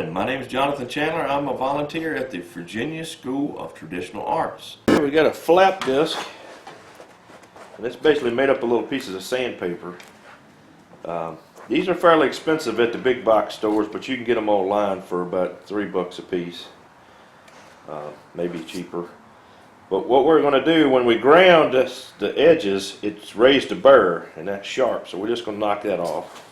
morning. My name is Jonathan Chandler. I'm a volunteer at the Virginia School of Traditional Arts. Here we got a flap disc, and it's basically made up of little pieces of sandpaper. These are fairly expensive at the big box stores, but you can get them online for about $3 a piece, maybe cheaper. But what we're going to do when we ground the edges, it's raised to burr, and that's sharp, so we're just going to knock that off.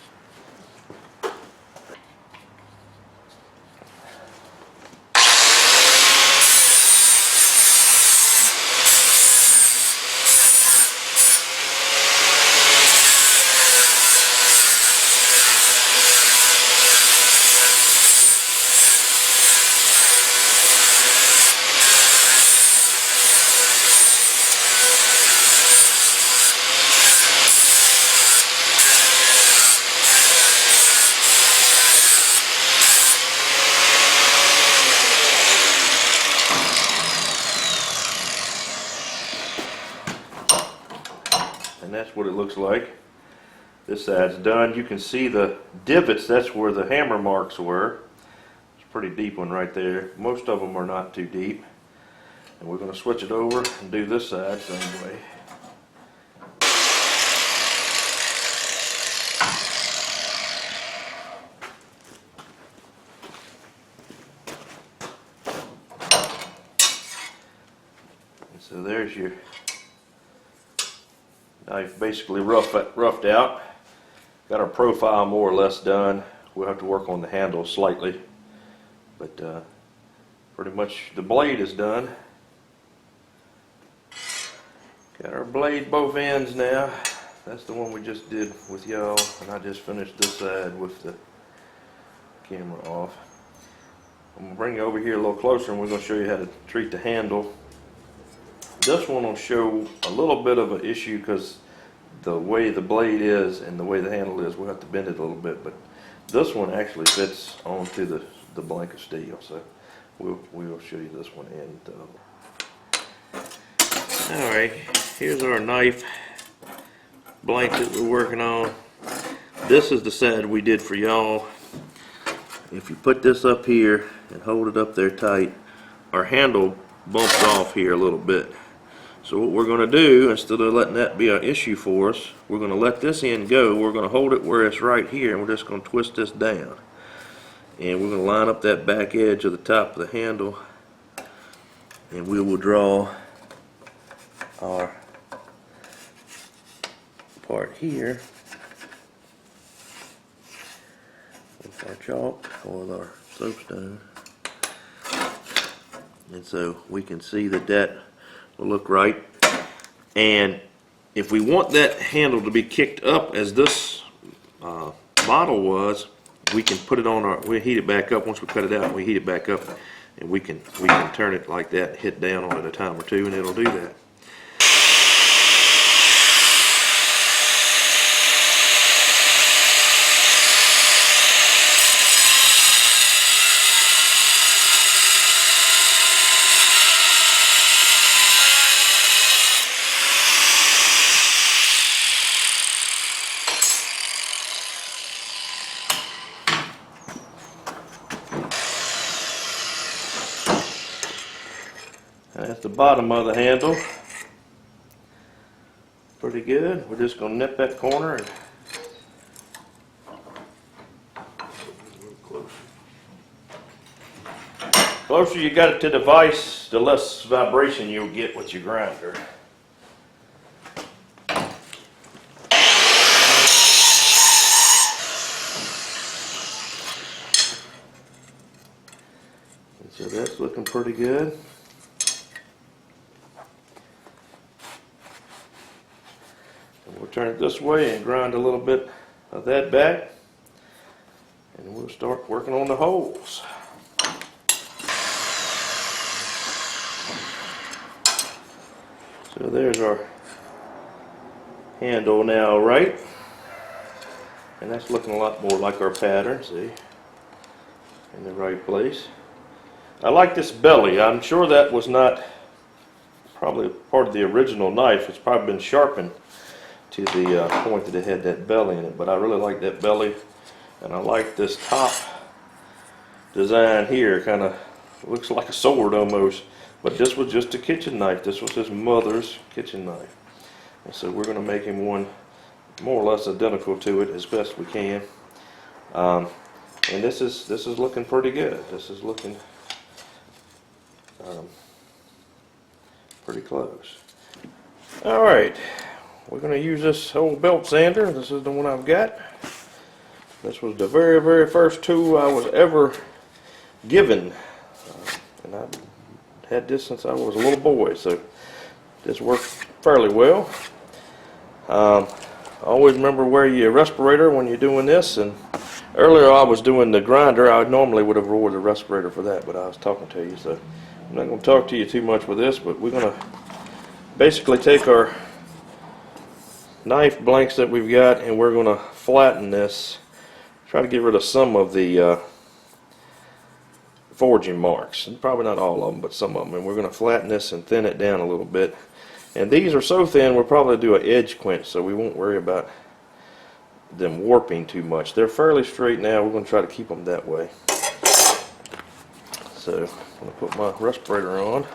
And that's what it looks like. This side's done. You can see the divots. That's where the hammer marks were. It's a pretty deep one right there. Most of them are not too deep. And we're going to switch it over and do this side same way. And so there's your knife basically roughed out. Got our profile more or less done. We'll have to work on the handle slightly, but pretty much the blade is done. Got our blade both ends now. That's the one we just did with y'all, and I just finished this side with the camera off. I'm going to bring you over here a little closer, and we're going to show you how to treat the handle. This one will show a little bit of an issue because the way the blade is and the way the handle is, we'll have to bend it a little bit, but this one actually fits onto the blank of steel, so we'll show you this one. And alright, here's our knife blank that we're working on. This is the side we did for y'all. If you put this up here and hold it up there tight, our handle bumps off here a little bit. So what we're going to do, instead of letting that be an issue for us, we're going to let this end go. We're going to hold it where it's right here, and we're just going to twist this down. And we're going to line up that back edge of the top of the handle, and we will draw our part here with our chalk or with our soapstone. And so we can see that will look right. And if we want that handle to be kicked up as this model was, we can put it on we'll heat it back up. Once we cut it out, we heat it back up, and we can turn it like that, hit down on it a time or two, and it'll do that. That's the bottom of the handle. Pretty good. We're just going to nip that corner. And closer you got it to the vise, the less vibration you'll get with your grinder. And so that's looking pretty good. We'll turn it this way and grind a little bit of that back, and we'll start working on the holes. So there's our handle now, right? And that's looking a lot more like our pattern, see? In the right place. I like this belly. I'm sure that was not probably part of the original knife. It's probably been sharpened to the point that it had that belly in it, but I really like that belly, and I like this top design here kind of looks like a sword almost, but this was just a kitchen knife. This was his mother's kitchen knife, and so we're going to make him one more or less identical to it as best we can. And this is looking pretty good. This is looking pretty close. All right, we're going to use this old belt sander. This is the one I've got. This was the very first tool I was ever given, and I've had this since I was a little boy, so this worked fairly well. Always remember wear your respirator when you're doing this. And earlier I was doing the grinder. I normally would have wore the respirator for that, but I was talking to you, so I'm not going to talk to you too much with this. But we're going to basically take our knife blanks that we've got, and we're going to flatten this. Try to get rid of some of the forging marks, and probably not all of them, but some of them. And we're going to flatten this and thin it down a little bit. And these are so thin we'll probably do an edge quench, so we won't worry about them warping too much. They're fairly straight now. We're going to try to keep them that way. So I'm going to put my respirator on.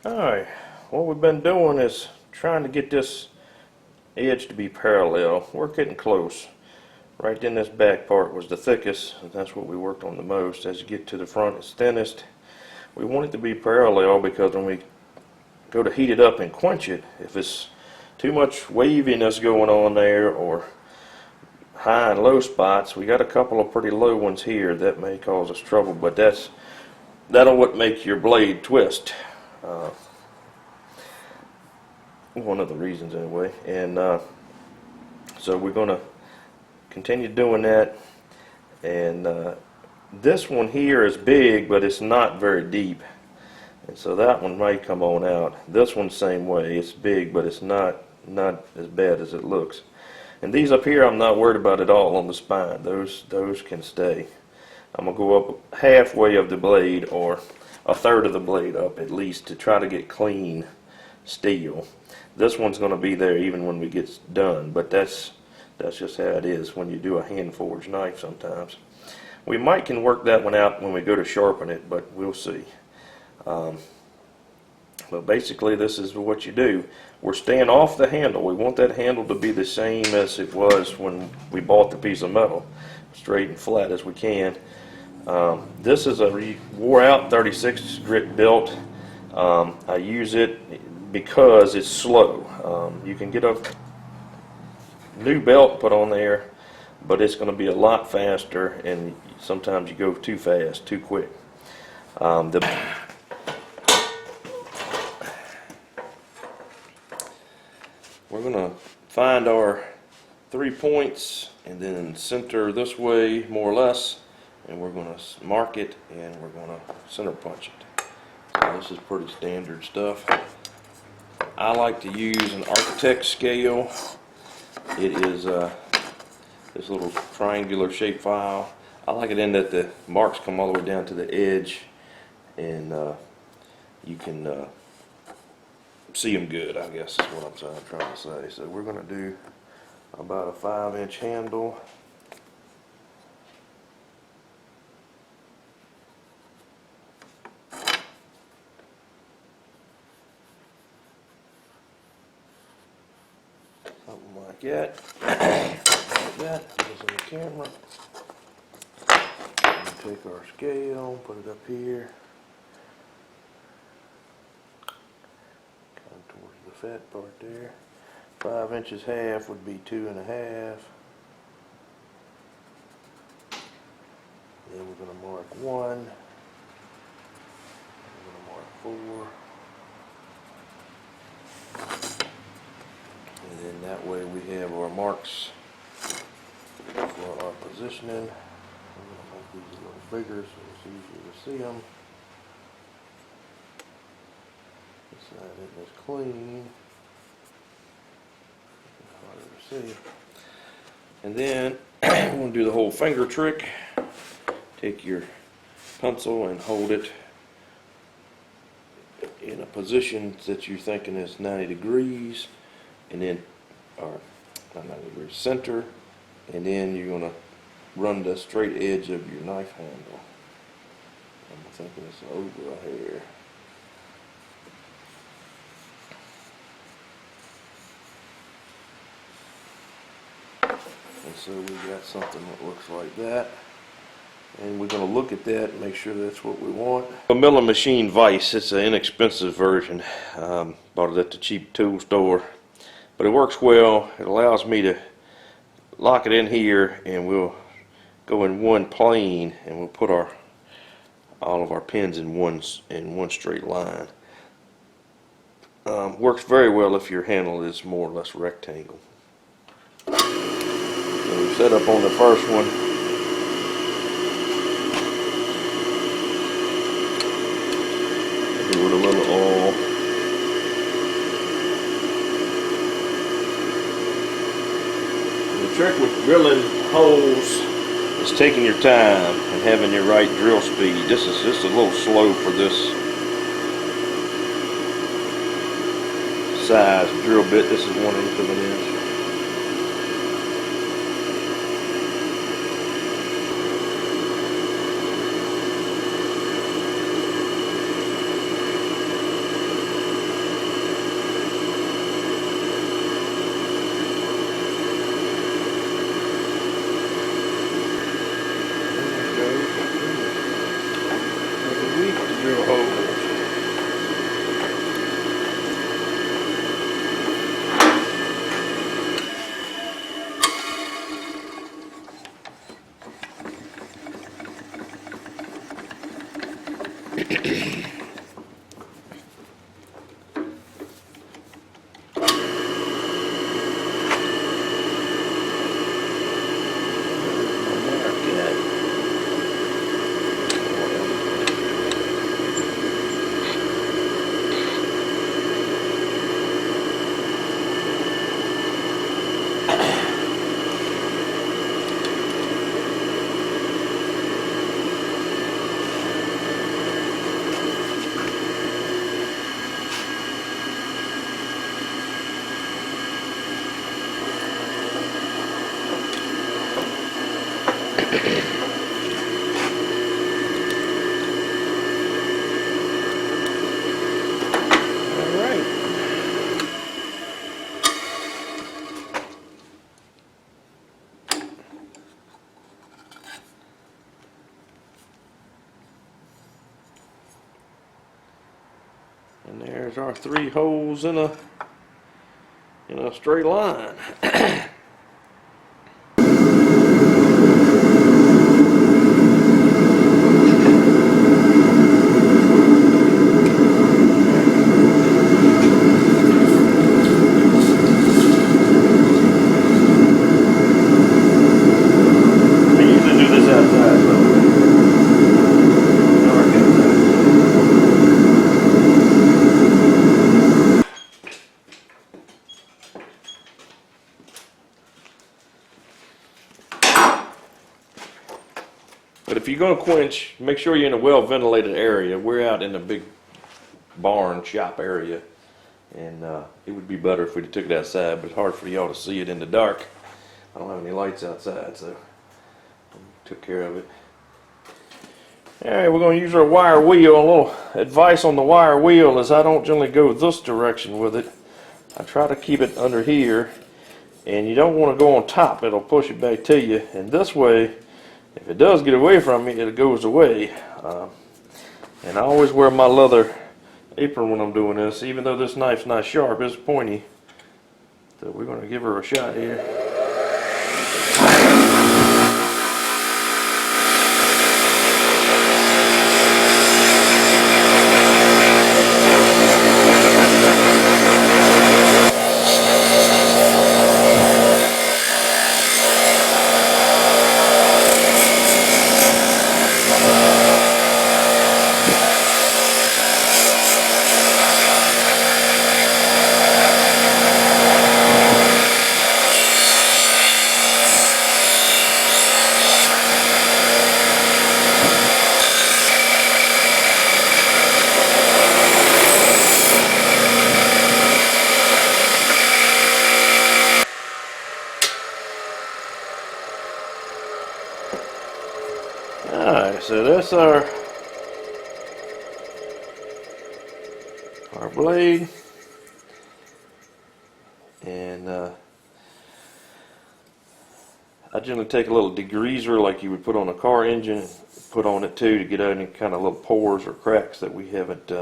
Alright, what we've been doing is trying to get this edge to be parallel. We're getting close. Right then, this back part was the thickest, and that's what we worked on the most. As you get to the front, it's thinnest. We want it to be parallel because when we go to heat it up and quench it, if it's too much waviness going on there or high and low spots, we got a couple of pretty low ones here that may cause us trouble, but that'll what make your blade twist. One of the reasons anyway. And so we're going to continue doing that. And this one here is big, but it's not very deep, and so that one might come on out. This one's same way. It's big, but it's not as bad as it looks. And these up here I'm not worried about at all on the spine. Those can stay. I'm going to go up halfway of the blade, or a third of the blade up at least, to try to get clean steel. This one's going to be there even when we get done, but that's just how it is when you do a hand forged knife sometimes. We might can work that one out when we go to sharpen it, but we'll see. But basically this is what you do. We're staying off the handle. We want that handle to be the same as it was when we bought the piece of metal, straight and flat as we can. This is a wore out 36 grit belt. I use it because it's slow. You can get a new belt put on there, but it's going to be a lot faster, and sometimes you go too fast, too quick. We're going to find our 3 points and then center this way more or less, and we're going to mark it and we're going to center punch it. So this is pretty standard stuff. I like to use an architect scale. It is this little triangular shaped file. I like it in that the marks come all the way down to the edge, and you can see them good, I guess is what I'm trying to say. So we're going to do about a 5-inch handle. Something like that. Like that. It's on the camera. And take our scale, put it up here. Kind of towards the fat part there. 5 inches half would be 2.5. Then we're going to mark 1. We're going to mark 4. And then that way we have our marks for our positioning. I'm going to make these a little bigger so it's easier to see them. This side is clean. Harder to see. And then we're going to do the whole finger trick. Take your pencil and hold it in a position that you're thinking is 90 degrees. And then, or not 90 degrees, center, and then you're going to run the straight edge of your knife handle. I'm thinking it's over here. And so we got something that looks like that. And we're going to look at that and make sure that's what we want. A milling machine vise, it's an inexpensive version. Bought it at the cheap tool store. But it works well. It allows me to lock it in here, and we'll go in one plane, and we'll put all of our pins in one straight line. Works very well if your handle is more or less rectangle. So we set up on the first one. Maybe with a little oil. The trick with drilling holes is taking your time and having your right drill speed. This is just a little slow for this size drill bit. This is 1/8 of an inch. Drill holes. And there's our 3 holes in a straight line. But if you're going to quench, make sure you're in a well-ventilated area. We're out in a big barn shop area, and it would be better if we took it outside, but it's hard for y'all to see it in the dark. I don't have any lights outside, so I took care of it. Alright, we're going to use our wire wheel. A little advice on the wire wheel is I don't generally go this direction with it. I try to keep it under here, and you don't want to go on top. It'll push it back to you, and this way, if it does get away from me, it goes away. And I always wear my leather apron when I'm doing this, even though this knife's not sharp, it's pointy. So we're going to give her a shot here. Alright, so that's our blade, and I generally take a little degreaser like you would put on a car engine, put on it too to get out any kind of little pores or cracks that we haven't,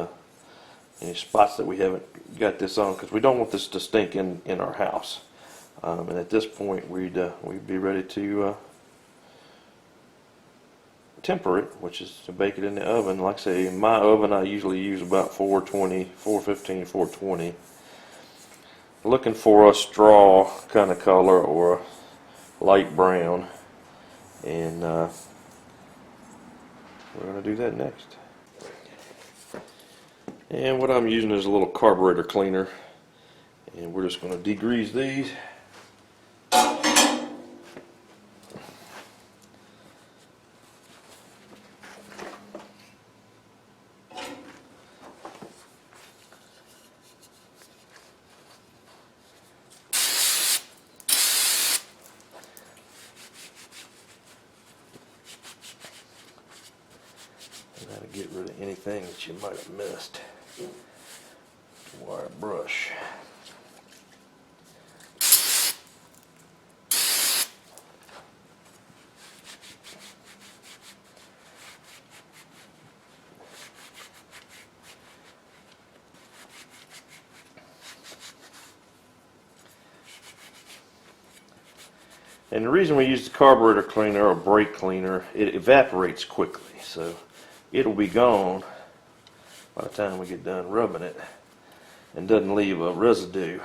any spots that we haven't got this on, because we don't want this to stink in our house. And at this point we'd be ready to temper it, which is to bake it in the oven. Like I say, in my oven I usually use about 415, 420. Looking for a straw kind of color or a light brown, and we're going to do that next. And what I'm using is a little carburetor cleaner, and we're just going to degrease these. That'll get rid of anything that you might have missed. Wire brush. And the reason we use the carburetor cleaner or brake cleaner, it evaporates quickly, so it'll be gone by the time we get done rubbing it, and doesn't leave a residue.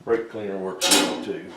Brake cleaner works well too.